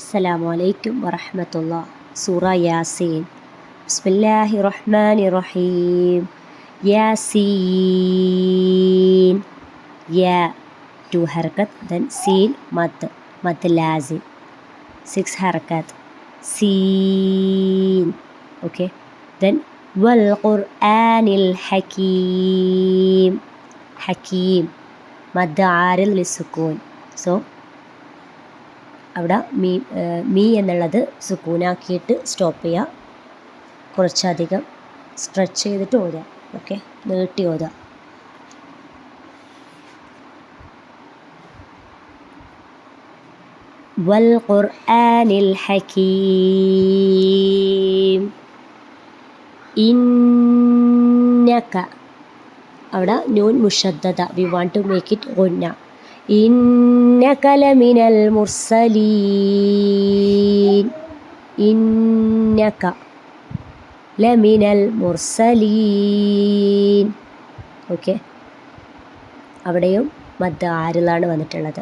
അസ്സലാമു അലൈക്കും വറഹ്മത്തുള്ളാഹ്. സൂറ യാസീൻ. ബിസ്മില്ലാഹിർ റഹ്മാനിർ റഹീം. യാസീൻ. യാ 2 ഹർക്കത്ത്, then സീൻ മദ് ലാസിം 6 ഹർക്കത്ത്. സീൻ. ഓക്കെ, then വൽ ഖുർആനിൽ ഹകീം. ഹകീം മദ് ആരിൽ ലിസുക്കൂൻ. സോ അവിടെ മീ എന്നുള്ളത് സുക്കൂനാക്കിയിട്ട് സ്റ്റോപ്പ് ചെയ്യുക. കുറച്ചധികം സ്ട്രെച്ച് ചെയ്തിട്ട് ഓതുക. ഓക്കെ, നീട്ടി ഓതുക. വൽ ഖുർആനിൽ ഹകീം. ഇന്നക അവിടെ നൂൻ മുഷദ്ദദ, we want to make it ഗുന്ന. ഇന്നക ലമിനൽ മുർസലീൻ. ഇന്നക ലമിനൽ മുർസലീൻ. ഓക്കെ, അവിടെയും മദ് ആരിലാണ് വന്നിട്ടുള്ളത്.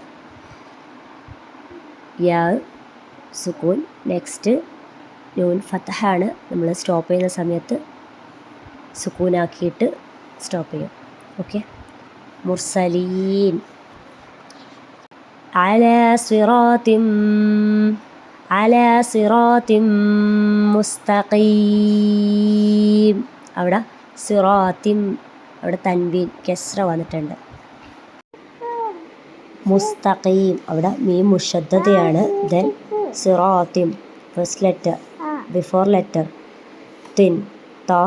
യാ സുക്കൂൻ. നെക്സ്റ്റ് നൂൻ ഫതഹാണ്. നമ്മൾ സ്റ്റോപ്പ് ചെയ്യുന്ന സമയത്ത് സുക്കൂനാക്കിയിട്ട് സ്റ്റോപ്പ് ചെയ്യും. ഓക്കെ, മുർസലീൻ. അലാ സിറാത്തിൻ മുസ്തഖീം. അവിടെ സിറാത്തിൻ, അവിടെ തൻവീൻ കെസ്ര വന്നിട്ടുണ്ട്. മുസ്തഖീം അവിടെ മീം മുഷദ്ദദയാണ്. ദെൻ സിറാത്തിൻ ഫസ്റ്റ് ലെറ്റർ ബിഫോർ ലെറ്റർ തിൻ താ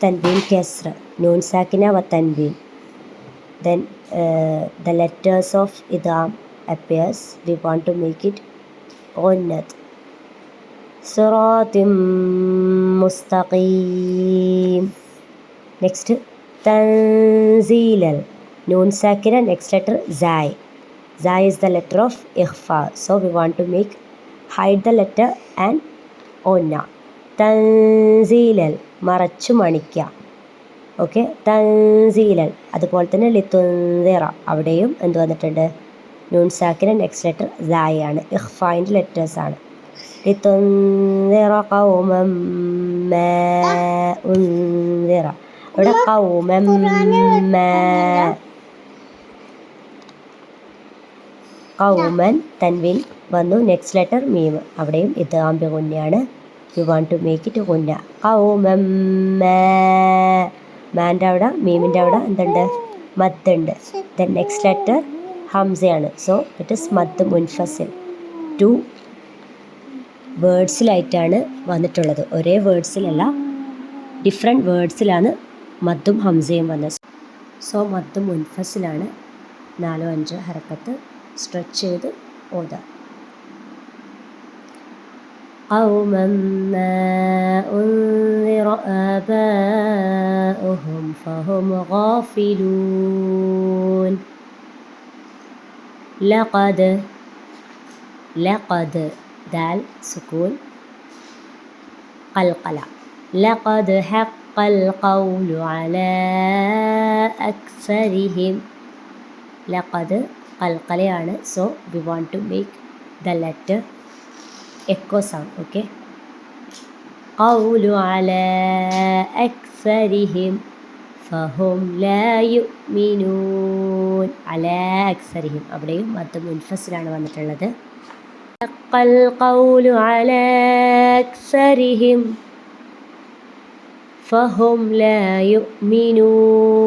തൻവീൻ കെസ്ര നൂൻ സാക്കിന വ തൻവീൻ. Then the letters of idgham appears. We want to make it ghunnat. Siratim mustaqim. Next tanzilal. Noon sakina, next letter zai. Zai is the letter of ikhfa. So we want to hide the letter and onna. Tanzilal മറച്ചു മണിക്ക. Okay, തൻസീലൻ. അതുപോലെ തന്നെ ലിത്തുൻദിറ, അവിടെയും എന്ത് വന്നിട്ടുണ്ട്? നൂൻ സാക്കിന, next letter Sai ആണ്. ഇഖ്ഫായിൻ്റെ ലെറ്റേഴ്സാണ്. ലിത്തുൻദിറ ഖൗമൻ മാ ഉൻദിറ. ഇവിടെ ഖൗമൻ മാ, ഖൗമൻ തൻവീൻ വന്നു. നെക്സ്റ്റ് ലെറ്റർ മീം, അവിടെയും ഇദ്ഗാം ബി ഗുന്നയാണ്. You want to make it ഗുന്ന. ഖൗമൻ മാ, മാൻ്റെ അവിടെ മീമിൻ്റെ അവിടെ എന്തുണ്ട്? മദ്ദുണ്ട്. ദെൻ നെക്സ്റ്റ് ലെറ്റർ ഹംസയാണ്. സോ ഇറ്റ് ഇസ് മദ് മുൻഫസിൽ. 2 വേർഡ്സിലായിട്ടാണ് വന്നിട്ടുള്ളത്. ഒരേ വേർഡ്സിലല്ല, ഡിഫറെൻറ്റ് വേർഡ്സിലാണ് മദ്ദും ഹംസയും വന്നത്. സോ മദ് മുൻഫസിലാണ്. 4-5 ഹർക്കത്ത് സ്ട്രെച്ച് ചെയ്ത് ഓതുക. قوما ما أنذر آباؤهم فهم غافلون. لقد دال سكون قلقلة. لقد حق القول على أكثرهم. لقد قلقلة. So we want to make the letter echo sound. Okay, قول على أكثرهم فهم لا يؤمنون. على أكثرهم അവിടെയും മദ് മുൻഫസിലാണ് വന്നിട്ടുള്ളത്. القول على أكثرهم فهم لا يؤمنون.